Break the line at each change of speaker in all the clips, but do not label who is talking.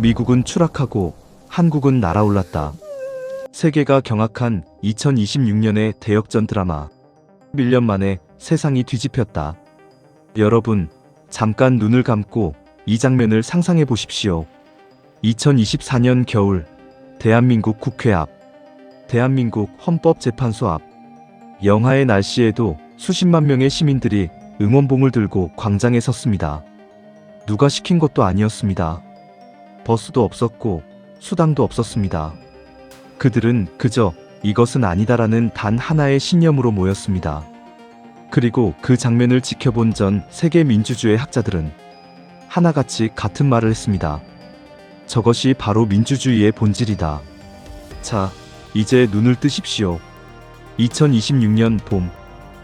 미국은 추락하고 한국은 날아올랐다. 세계가 경악한 2026년의 대역전 드라마. 1년 만에 세상이 뒤집혔다. 여러분, 잠깐 눈을 감고 이 장면을 상상해 보십시오. 2024년 겨울, 대한민국 국회 앞, 대한민국 헌법재판소 앞. 영하의 날씨에도 수십만 명의 시민들이 응원봉을 들고 광장에 섰습니다. 누가 시킨 것도 아니었습니다. 버스도 없었고 수당도 없었습니다. 그들은 그저 이것은 아니다라는 단 하나의 신념으로 모였습니다. 그리고 그 장면을 지켜본 전 세계 민주주의 학자들은 하나같이 같은 말을 했습니다. 저것이 바로 민주주의의 본질이다. 자, 이제 눈을 뜨십시오. 2026년 봄,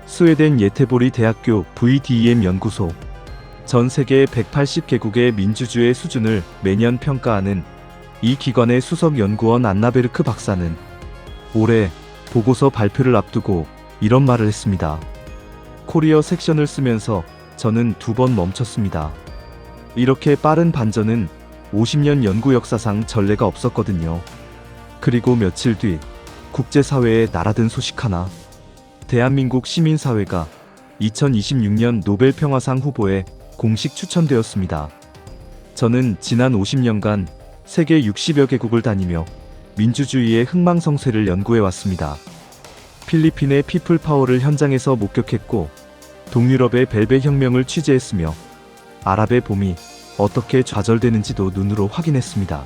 스웨덴 예테보리 대학교 VDEM 연구소, 전 세계 180개국의 민주주의 수준을 매년 평가하는 이 기관의 수석 연구원 안나베르크 박사는 올해 보고서 발표를 앞두고 이런 말을 했습니다. 코리어 섹션을 쓰면서 저는 2번 멈췄습니다. 이렇게 빠른 반전은 50년 연구 역사상 전례가 없었거든요. 그리고 며칠 뒤 국제사회에 날아든 소식 하나. 대한민국 시민사회가 2026년 노벨 평화상 후보에 공식 추천되었습니다. 저는 지난 50년간 세계 60여 개국을 다니며 민주주의의 흥망성쇠를 연구해왔습니다. 필리핀의 피플 파워를 현장에서 목격했고, 동유럽의 벨벳 혁명을 취재했으며 아랍의 봄이 어떻게 좌절되는지도 눈으로 확인했습니다.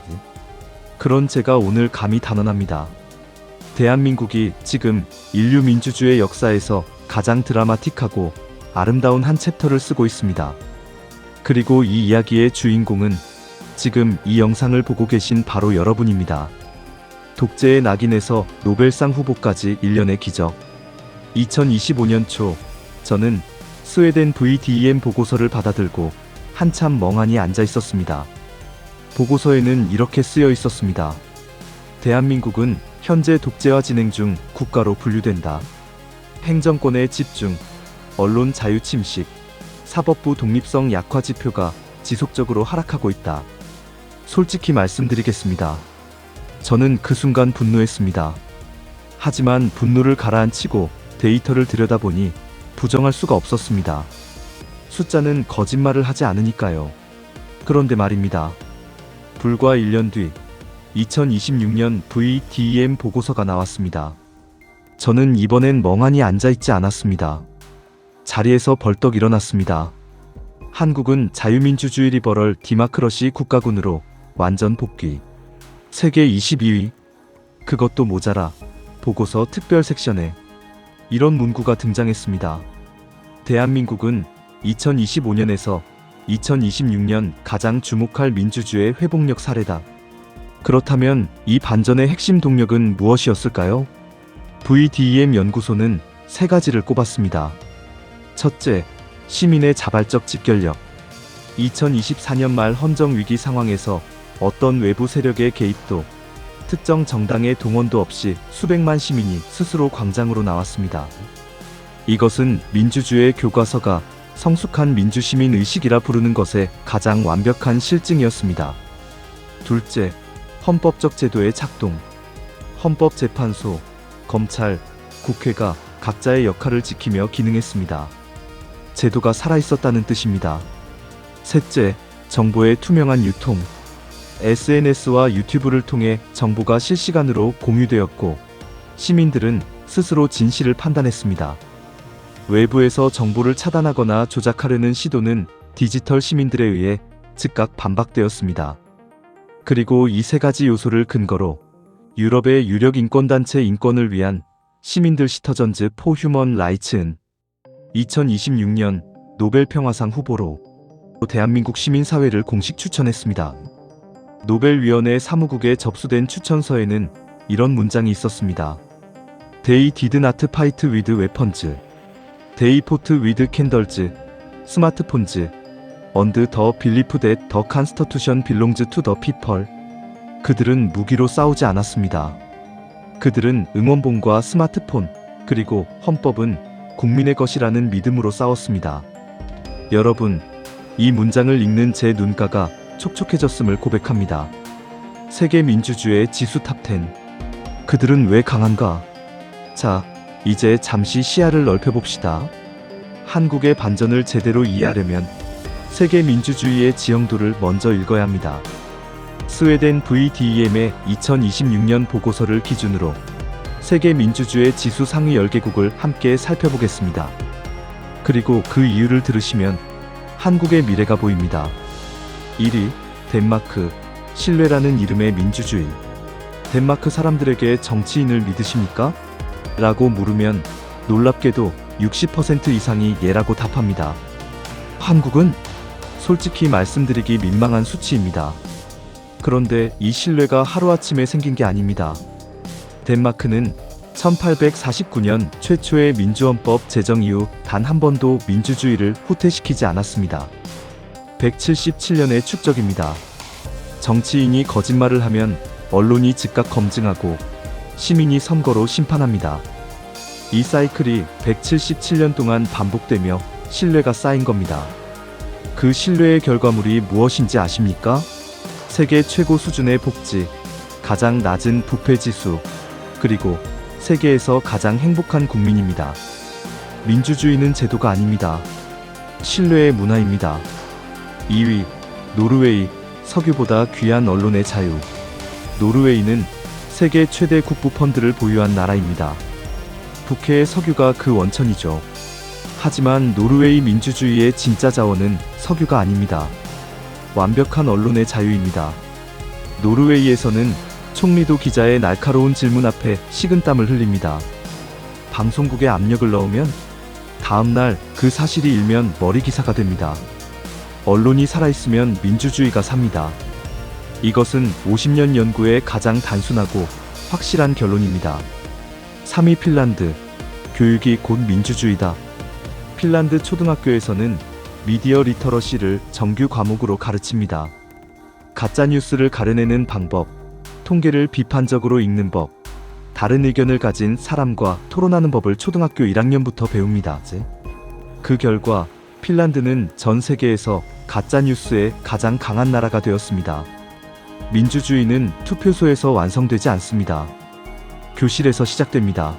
그런 제가 오늘 감히 단언합니다. 대한민국이 지금 인류 민주주의 역사에서 가장 드라마틱하고 아름다운 한 챕터를 쓰고 있습니다. 그리고 이 이야기의 주인공은 지금 이 영상을 보고 계신 바로 여러분입니다. 독재의 낙인에서 노벨상 후보까지 1년의 기적. 2025년 초, 저는 스웨덴 VDEM 보고서를 받아들고 한참 멍하니 앉아 있었습니다. 보고서에는 이렇게 쓰여 있었습니다. 대한민국은 현재 독재화 진행 중 국가로 분류된다. 행정권의 집중, 언론 자유 침식, 사법부 독립성 약화 지표가 지속적으로 하락하고 있다. 솔직히 말씀드리겠습니다. 저는 그 순간 분노했습니다. 하지만 분노를 가라앉히고 데이터를 들여다보니 부정할 수가 없었습니다. 숫자는 거짓말을 하지 않으니까요. 그런데 말입니다. 불과 1년 뒤 2026년 VDEM 보고서가 나왔습니다. 저는 이번엔 멍하니 앉아있지 않았습니다. 자리에서 벌떡 일어났습니다. 한국은 자유민주주의 리버럴 디마크러시 국가군으로 완전 복귀. 세계 22위. 그것도 모자라 보고서 특별 섹션에 이런 문구가 등장했습니다. 대한민국은 2025년에서 2026년 가장 주목할 민주주의 회복력 사례다. 그렇다면 이 반전의 핵심 동력은 무엇이었을까요? VDEM 연구소는 3가지를 꼽았습니다. 첫째, 시민의 자발적 집결력. 2024년 말 헌정위기 상황에서 어떤 외부 세력의 개입도, 특정 정당의 동원도 없이 수백만 시민이 스스로 광장으로 나왔습니다. 이것은 민주주의 교과서가 성숙한 민주시민 의식이라 부르는 것의 가장 완벽한 실증이었습니다. 둘째, 헌법적 제도의 작동. 헌법재판소, 검찰, 국회가 각자의 역할을 지키며 기능했습니다. 제도가 살아있었다는 뜻입니다. 셋째, 정보의 투명한 유통. SNS와 유튜브를 통해 정보가 실시간으로 공유되었고, 시민들은 스스로 진실을 판단했습니다. 외부에서 정보를 차단하거나 조작하려는 시도는 디지털 시민들에 의해 즉각 반박되었습니다. 그리고 이 3가지 요소를 근거로 유럽의 유력 인권단체 인권을 위한 시민들 시터전즈 포 휴먼 라이츠은 2026년 노벨 평화상 후보로 대한민국 시민사회를 공식 추천했습니다. 노벨위원회 사무국에 접수된 추천서에는 이런 문장이 있었습니다. They did not fight with weapons. They fought with candles, smartphones, and the belief that the Constitution belongs to the people. 그들은 무기로 싸우지 않았습니다. 그들은 응원봉과 스마트폰, 그리고 헌법은 국민의 것이라는 믿음으로 싸웠습니다. 여러분, 이 문장을 읽는 제 눈가가 촉촉해졌음을 고백합니다. 세계 민주주의 지수 탑10. 그들은 왜 강한가? 자, 이제 잠시 시야를 넓혀봅시다. 한국의 반전을 제대로 이해하려면 세계 민주주의의 지형도를 먼저 읽어야 합니다. 스웨덴 VDEM의 2026년 보고서를 기준으로 세계 민주주의 지수 상위 10개국을 함께 살펴보겠습니다. 그리고 그 이유를 들으시면 한국의 미래가 보입니다. 1위, 덴마크, 신뢰라는 이름의 민주주의. 덴마크 사람들에게 정치인을 믿으십니까? 라고 물으면 놀랍게도 60% 이상이 예라고 답합니다. 한국은? 솔직히 말씀드리기 민망한 수치입니다. 그런데 이 신뢰가 하루아침에 생긴 게 아닙니다. 덴마크는 1849년 최초의 민주헌법 제정 이후 단 한 번도 민주주의를 후퇴시키지 않았습니다. 177년의 축적입니다. 정치인이 거짓말을 하면 언론이 즉각 검증하고 시민이 선거로 심판합니다. 이 사이클이 177년 동안 반복되며 신뢰가 쌓인 겁니다. 그 신뢰의 결과물이 무엇인지 아십니까? 세계 최고 수준의 복지, 가장 낮은 부패 지수, 그리고 세계에서 가장 행복한 국민입니다. 민주주의는 제도가 아닙니다. 신뢰의 문화입니다. 2위, 노르웨이, 석유보다 귀한 언론의 자유. 노르웨이는 세계 최대 국부 펀드를 보유한 나라입니다. 북해의 석유가 그 원천이죠. 하지만 노르웨이 민주주의의 진짜 자원은 석유가 아닙니다. 완벽한 언론의 자유입니다. 노르웨이에서는 총리도 기자의 날카로운 질문 앞에 식은땀을 흘립니다. 방송국에 압력을 넣으면 다음날 그 사실이 일면 머리 기사가 됩니다. 언론이 살아있으면 민주주의가 삽니다. 이것은 50년 연구의 가장 단순하고 확실한 결론입니다. 3위 핀란드. 교육이 곧 민주주의다. 핀란드 초등학교에서는 미디어 리터러시를 정규 과목으로 가르칩니다. 가짜뉴스를 가려내는 방법, 통계를 비판적으로 읽는 법, 다른 의견을 가진 사람과 토론하는 법을 초등학교 1학년부터 배웁니다. 그 결과 핀란드는 전 세계에서 가짜뉴스에 가장 강한 나라가 되었습니다. 민주주의는 투표소에서 완성되지 않습니다. 교실에서 시작됩니다.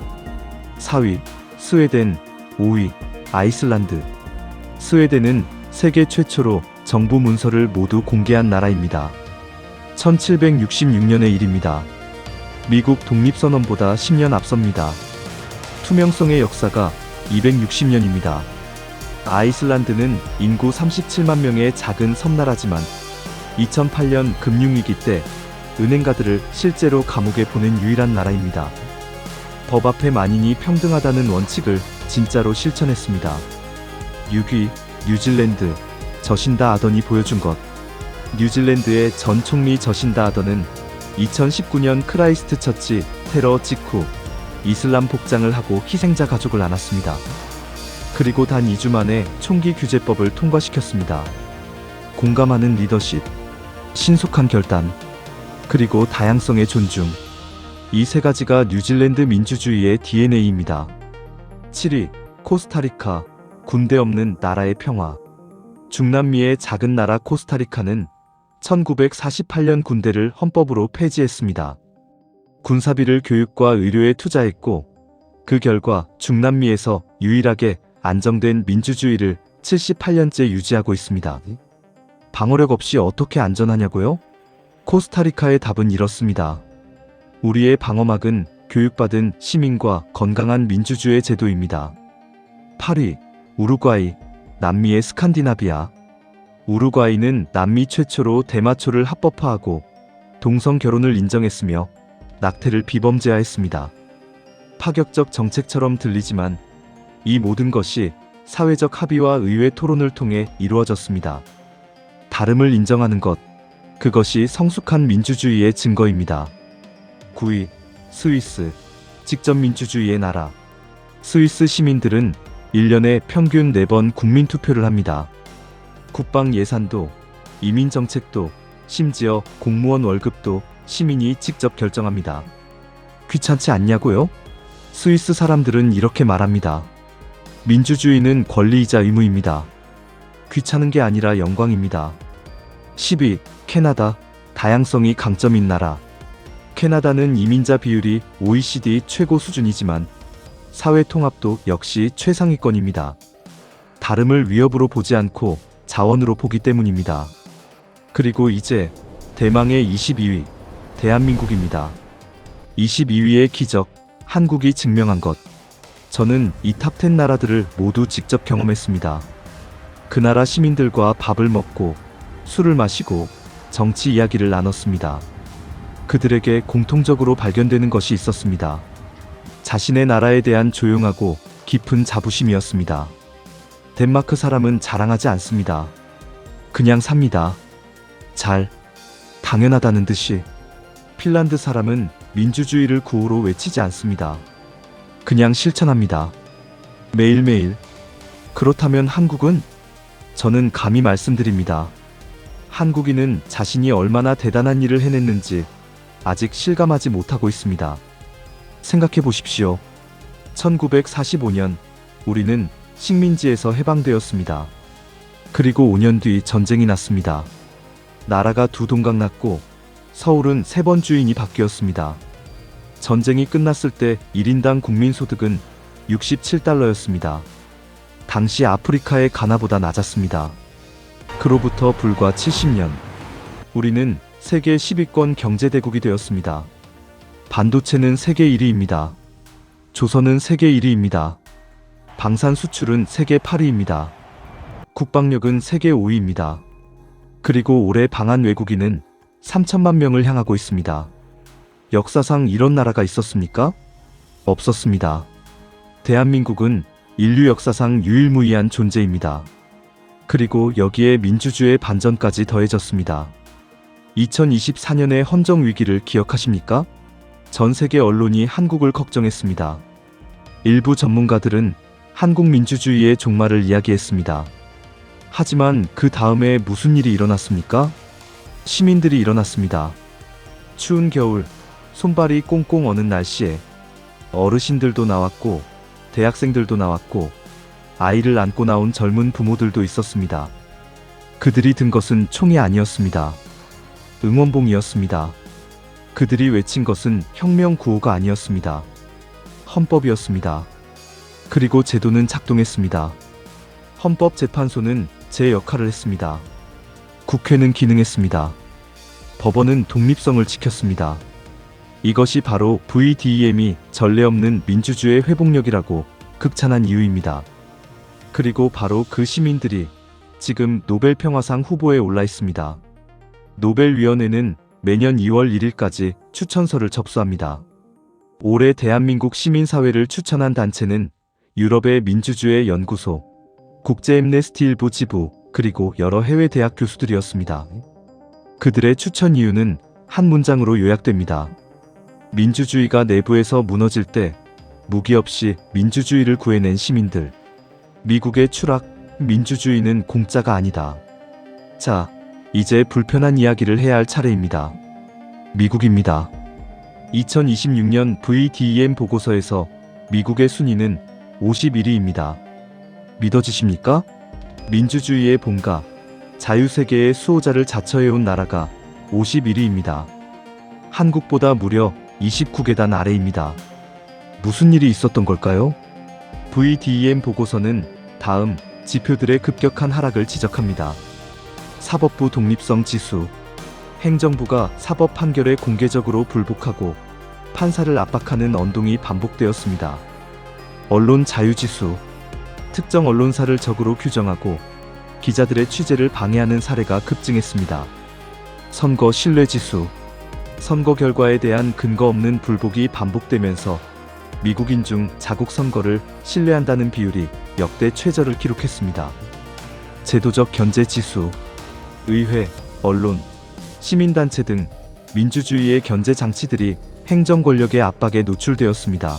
4위, 스웨덴. 5위, 아이슬란드. 스웨덴은 세계 최초로 정부 문서를 모두 공개한 나라입니다. 1766년의 일입니다. 미국 독립선언보다 10년 앞섭니다. 투명성의 역사가 260년입니다. 아이슬란드는 인구 37만 명의 작은 섬나라지만 2008년 금융위기 때 은행가들을 실제로 감옥에 보낸 유일한 나라입니다. 법 앞에 만인이 평등하다는 원칙을 진짜로 실천했습니다. 6위, 뉴질랜드. 저신다 아던이 보여준 것. 뉴질랜드의 전 총리 저신다 아던은 2019년 크라이스트 처치 테러 직후 이슬람 복장을 하고 희생자 가족을 안았습니다. 그리고 단 2주 만에 총기 규제법을 통과시켰습니다. 공감하는 리더십, 신속한 결단, 그리고 다양성의 존중. 이 세 가지가 뉴질랜드 민주주의의 DNA입니다. 7위, 코스타리카. 군대 없는 나라의 평화. 중남미의 작은 나라 코스타리카는 1948년 군대를 헌법으로 폐지했습니다. 군사비를 교육과 의료에 투자했고 그 결과 중남미에서 유일하게 안정된 민주주의를 78년째 유지하고 있습니다. 방어력 없이 어떻게 안전하냐고요? 코스타리카의 답은 이렇습니다. 우리의 방어막은 교육받은 시민과 건강한 민주주의 제도입니다. 8위, 우루과이. 남미의 스칸디나비아. 우루과이는 남미 최초로 대마초를 합법화하고 동성 결혼을 인정했으며 낙태를 비범죄화했습니다. 파격적 정책처럼 들리지만 이 모든 것이 사회적 합의와 의회 토론을 통해 이루어졌습니다. 다름을 인정하는 것, 그것이 성숙한 민주주의의 증거입니다. 9위, 스위스. 직접 민주주의의 나라. 스위스 시민들은 1년에 평균 4번 국민투표를 합니다. 국방 예산도, 이민정책도, 심지어 공무원 월급도 시민이 직접 결정합니다. 귀찮지 않냐고요? 스위스 사람들은 이렇게 말합니다. 민주주의는 권리이자 의무입니다. 귀찮은 게 아니라 영광입니다. 10위, 캐나다. 다양성이 강점인 나라. 캐나다는 이민자 비율이 OECD 최고 수준이지만 사회 통합도 역시 최상위권입니다. 다름을 위협으로 보지 않고 자원으로 보기 때문입니다. 그리고 이제 대망의 22위, 대한민국입니다. 22위의 기적, 한국이 증명한 것. 저는 이 탑10 나라들을 모두 직접 경험했습니다. 그 나라 시민들과 밥을 먹고 술을 마시고 정치 이야기를 나눴습니다. 그들에게 공통적으로 발견되는 것이 있었습니다. 자신의 나라에 대한 조용하고 깊은 자부심이었습니다. 덴마크 사람은 자랑하지 않습니다. 그냥 삽니다. 잘, 당연하다는 듯이. 핀란드 사람은 민주주의를 구호로 외치지 않습니다. 그냥 실천합니다. 매일매일. 그렇다면 한국은? 저는 감히 말씀드립니다. 한국인은 자신이 얼마나 대단한 일을 해냈는지 아직 실감하지 못하고 있습니다. 생각해 보십시오. 1945년 우리는 식민지에서 해방되었습니다. 그리고 5년 뒤 전쟁이 났습니다. 나라가 두 동강 났고 서울은 3번 주인이 바뀌었습니다. 전쟁이 끝났을 때 1인당 국민소득은 67달러였습니다. 당시 아프리카의 가나보다 낮았습니다. 그로부터 불과 70년, 우리는 세계 10위권 경제대국이 되었습니다. 반도체는 세계 1위입니다. 조선은 세계 1위입니다. 방산 수출은 세계 8위입니다. 국방력은 세계 5위입니다. 그리고 올해 방한 외국인은 3천만 명을 향하고 있습니다. 역사상 이런 나라가 있었습니까? 없었습니다. 대한민국은 인류 역사상 유일무이한 존재입니다. 그리고 여기에 민주주의의 반전까지 더해졌습니다. 2024년의 헌정 위기를 기억하십니까? 전 세계 언론이 한국을 걱정했습니다. 일부 전문가들은 한국 민주주의의 종말을 이야기했습니다. 하지만 그 다음에 무슨 일이 일어났습니까? 시민들이 일어났습니다. 추운 겨울, 손발이 꽁꽁 어는 날씨에 어르신들도 나왔고 대학생들도 나왔고 아이를 안고 나온 젊은 부모들도 있었습니다. 그들이 든 것은 총이 아니었습니다. 응원봉이었습니다. 그들이 외친 것은 혁명 구호가 아니었습니다. 헌법이었습니다. 그리고 제도는 작동했습니다. 헌법재판소는 제 역할을 했습니다. 국회는 기능했습니다. 법원은 독립성을 지켰습니다. 이것이 바로 VDM이 전례 없는 민주주의의 회복력이라고 극찬한 이유입니다. 그리고 바로 그 시민들이 지금 노벨 평화상 후보에 올라 있습니다. 노벨위원회는 매년 2월 1일까지 추천서를 접수합니다. 올해 대한민국 시민사회를 추천한 단체는 유럽의 민주주의 연구소, 국제엠네스티 일부 지부, 그리고 여러 해외 대학 교수들이었습니다. 그들의 추천 이유는 한 문장으로 요약됩니다. 민주주의가 내부에서 무너질 때 무기 없이 민주주의를 구해낸 시민들. 미국의 추락, 민주주의는 공짜가 아니다. 자, 이제 불편한 이야기를 해야 할 차례입니다. 미국입니다. 2026년 VDM 보고서에서 미국의 순위는 51위입니다. 믿어지십니까? 민주주의의 본가, 자유세계의 수호자를 자처해온 나라가 51위입니다. 한국보다 무려 29계단 아래입니다. 무슨 일이 있었던 걸까요? VDM 보고서는 다음 지표들의 급격한 하락을 지적합니다. 사법부 독립성 지수. 행정부가 사법 판결에 공개적으로 불복하고 판사를 압박하는 언동이 반복되었습니다. 언론 자유 지수. 특정 언론사를 적으로 규정하고 기자들의 취재를 방해하는 사례가 급증했습니다. 선거 신뢰 지수. 선거 결과에 대한 근거 없는 불복이 반복되면서 미국인 중 자국 선거를 신뢰한다는 비율이 역대 최저를 기록했습니다. 제도적 견제 지수. 의회, 언론, 시민단체 등 민주주의의 견제 장치들이 행정 권력의 압박에 노출되었습니다.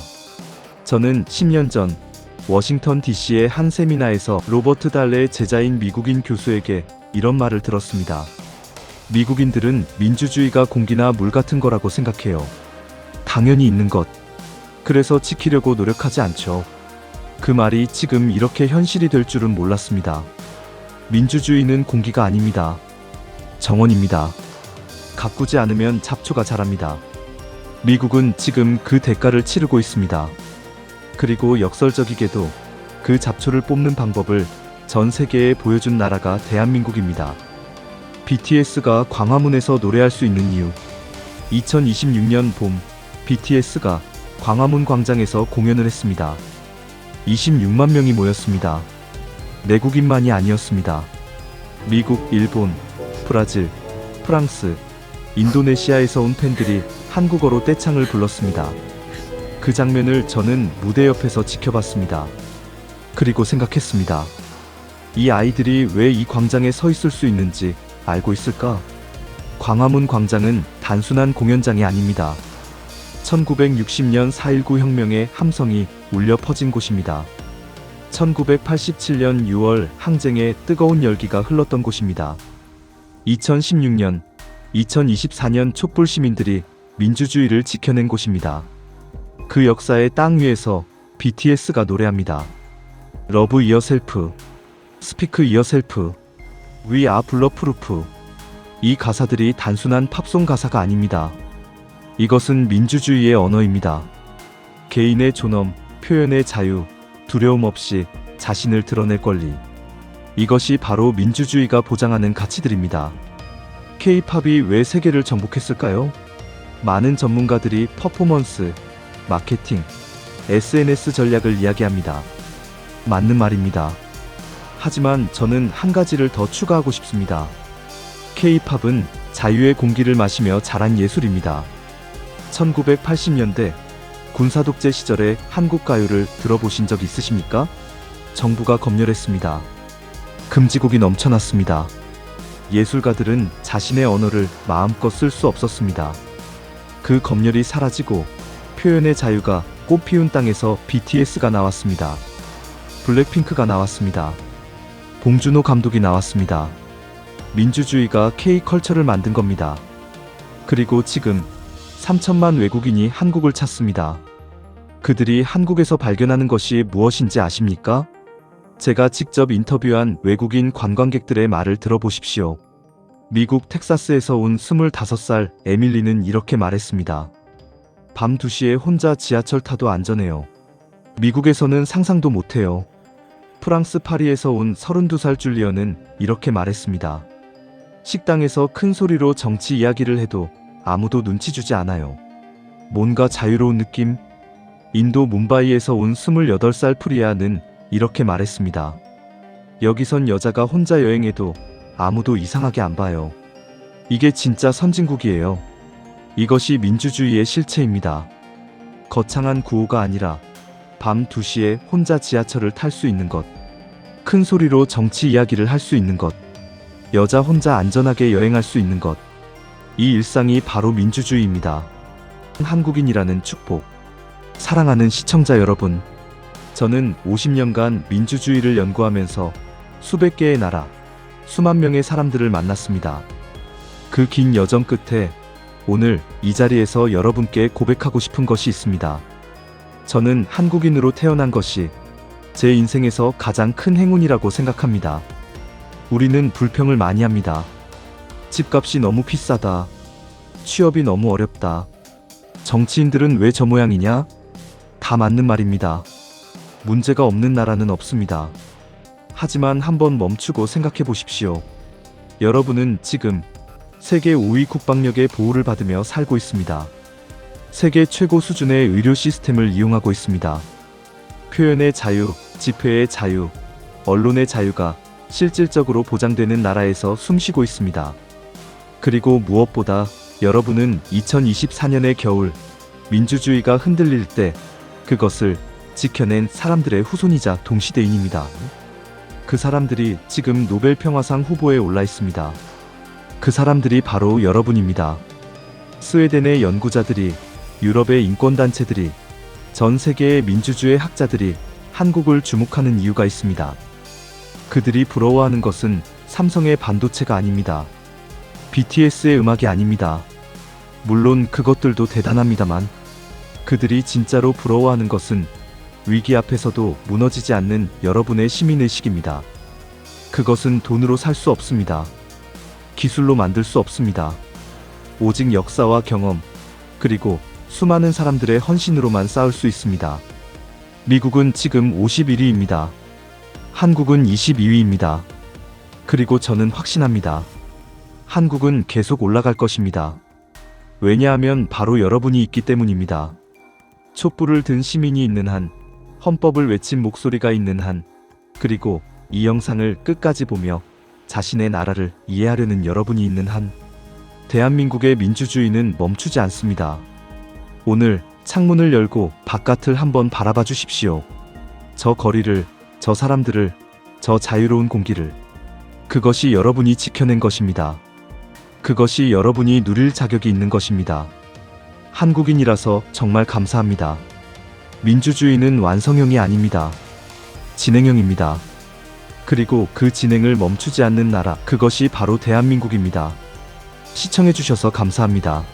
저는 10년 전 워싱턴 DC의 한 세미나에서 로버트 달레의 제자인 미국인 교수에게 이런 말을 들었습니다. 미국인들은 민주주의가 공기나 물 같은 거라고 생각해요. 당연히 있는 것. 그래서 지키려고 노력하지 않죠. 그 말이 지금 이렇게 현실이 될 줄은 몰랐습니다. 민주주의는 공기가 아닙니다. 정원입니다. 가꾸지 않으면 잡초가 자랍니다. 미국은 지금 그 대가를 치르고 있습니다. 그리고 역설적이게도 그 잡초를 뽑는 방법을 전 세계에 보여준 나라가 대한민국입니다. BTS가 광화문에서 노래할 수 있는 이유. 2026년 봄, BTS가 광화문 광장에서 공연을 했습니다. 26만 명이 모였습니다. 내국인만이 아니었습니다. 미국, 일본, 브라질, 프랑스, 인도네시아에서 온 팬들이 한국어로 떼창을 불렀습니다. 그 장면을 저는 무대 옆에서 지켜봤습니다. 그리고 생각했습니다. 이 아이들이 왜 이 광장에 서 있을 수 있는지 알고 있을까? 광화문 광장은 단순한 공연장이 아닙니다. 1960년 4.19 혁명의 함성이 울려 퍼진 곳입니다. 1987년 6월 항쟁의 뜨거운 열기가 흘렀던 곳입니다. 2016년, 2024년 촛불 시민들이 민주주의를 지켜낸 곳입니다. 그 역사의 땅 위에서 BTS가 노래합니다. Love Yourself, Speak Yourself, We Are Bulletproof. 이 가사들이 단순한 팝송 가사가 아닙니다. 이것은 민주주의의 언어입니다. 개인의 존엄, 표현의 자유, 두려움 없이 자신을 드러낼 권리. 이것이 바로 민주주의가 보장하는 가치들입니다. K-팝이 왜 세계를 정복했을까요? 많은 전문가들이 퍼포먼스, 마케팅, SNS 전략을 이야기합니다. 맞는 말입니다. 하지만 저는 한 가지를 더 추가하고 싶습니다. K-팝은 자유의 공기를 마시며 자란 예술입니다. 1980년대 군사독재 시절의 한국 가요를 들어보신 적 있으십니까? 정부가 검열했습니다. 금지곡이 넘쳐났습니다. 예술가들은 자신의 언어를 마음껏 쓸 수 없었습니다. 그 검열이 사라지고 표현의 자유가 꽃피운 땅에서 BTS가 나왔습니다. 블랙핑크가 나왔습니다. 봉준호 감독이 나왔습니다. 민주주의가 K-컬처를 만든 겁니다. 그리고 지금 3천만 외국인이 한국을 찾습니다. 그들이 한국에서 발견하는 것이 무엇인지 아십니까? 제가 직접 인터뷰한 외국인 관광객들의 말을 들어보십시오. 미국 텍사스에서 온 25살 에밀리는 이렇게 말했습니다. 밤 2시에 혼자 지하철 타도 안전해요. 미국에서는 상상도 못해요. 프랑스 파리에서 온 32살 줄리언은 이렇게 말했습니다. 식당에서 큰 소리로 정치 이야기를 해도 아무도 눈치 주지 않아요. 뭔가 자유로운 느낌? 인도 뭄바이에서 온 28살 프리아는 이렇게 말했습니다. 여기선 여자가 혼자 여행해도 아무도 이상하게 안 봐요. 이게 진짜 선진국이에요. 이것이 민주주의의 실체입니다. 거창한 구호가 아니라 밤 2시에 혼자 지하철을 탈 수 있는 것, 큰 소리로 정치 이야기를 할 수 있는 것, 여자 혼자 안전하게 여행할 수 있는 것. 이 일상이 바로 민주주의입니다. 한국인이라는 축복. 사랑하는 시청자 여러분, 저는 50년간 민주주의를 연구하면서 수백 개의 나라, 수만 명의 사람들을 만났습니다. 그 긴 여정 끝에 오늘 이 자리에서 여러분께 고백하고 싶은 것이 있습니다. 저는 한국인으로 태어난 것이 제 인생에서 가장 큰 행운이라고 생각합니다. 우리는 불평을 많이 합니다. 집값이 너무 비싸다. 취업이 너무 어렵다. 정치인들은 왜 저 모양이냐? 다 맞는 말입니다. 문제가 없는 나라는 없습니다. 하지만 한번 멈추고 생각해 보십시오. 여러분은 지금 세계 5위 국방력의 보호를 받으며 살고 있습니다. 세계 최고 수준의 의료 시스템을 이용하고 있습니다. 표현의 자유, 집회의 자유, 언론의 자유가 실질적으로 보장되는 나라에서 숨쉬고 있습니다. 그리고 무엇보다 여러분은 2024년의 겨울, 민주주의가 흔들릴 때 그것을 지켜낸 사람들의 후손이자 동시대인입니다. 그 사람들이 지금 노벨 평화상 후보에 올라 있습니다. 그 사람들이 바로 여러분입니다. 스웨덴의 연구자들이, 유럽의 인권단체들이, 전 세계의 민주주의 학자들이 한국을 주목하는 이유가 있습니다. 그들이 부러워하는 것은 삼성의 반도체가 아닙니다. BTS의 음악이 아닙니다. 물론 그것들도 대단합니다만, 그들이 진짜로 부러워하는 것은 위기 앞에서도 무너지지 않는 여러분의 시민의식입니다. 그것은 돈으로 살 수 없습니다. 기술로 만들 수 없습니다. 오직 역사와 경험, 그리고 수많은 사람들의 헌신으로만 쌓을 수 있습니다. 미국은 지금 51위입니다. 한국은 22위입니다. 그리고 저는 확신합니다. 한국은 계속 올라갈 것입니다. 왜냐하면 바로 여러분이 있기 때문입니다. 촛불을 든 시민이 있는 한, 헌법을 외친 목소리가 있는 한, 그리고 이 영상을 끝까지 보며 자신의 나라를 이해하려는 여러분이 있는 한, 대한민국의 민주주의는 멈추지 않습니다. 오늘 창문을 열고 바깥을 한번 바라봐 주십시오. 저 거리를, 저 사람들을, 저 자유로운 공기를. 그것이 여러분이 지켜낸 것입니다. 그것이 여러분이 누릴 자격이 있는 것입니다. 한국인이라서 정말 감사합니다. 민주주의는 완성형이 아닙니다. 진행형입니다. 그리고 그 진행을 멈추지 않는 나라, 그것이 바로 대한민국입니다. 시청해주셔서 감사합니다.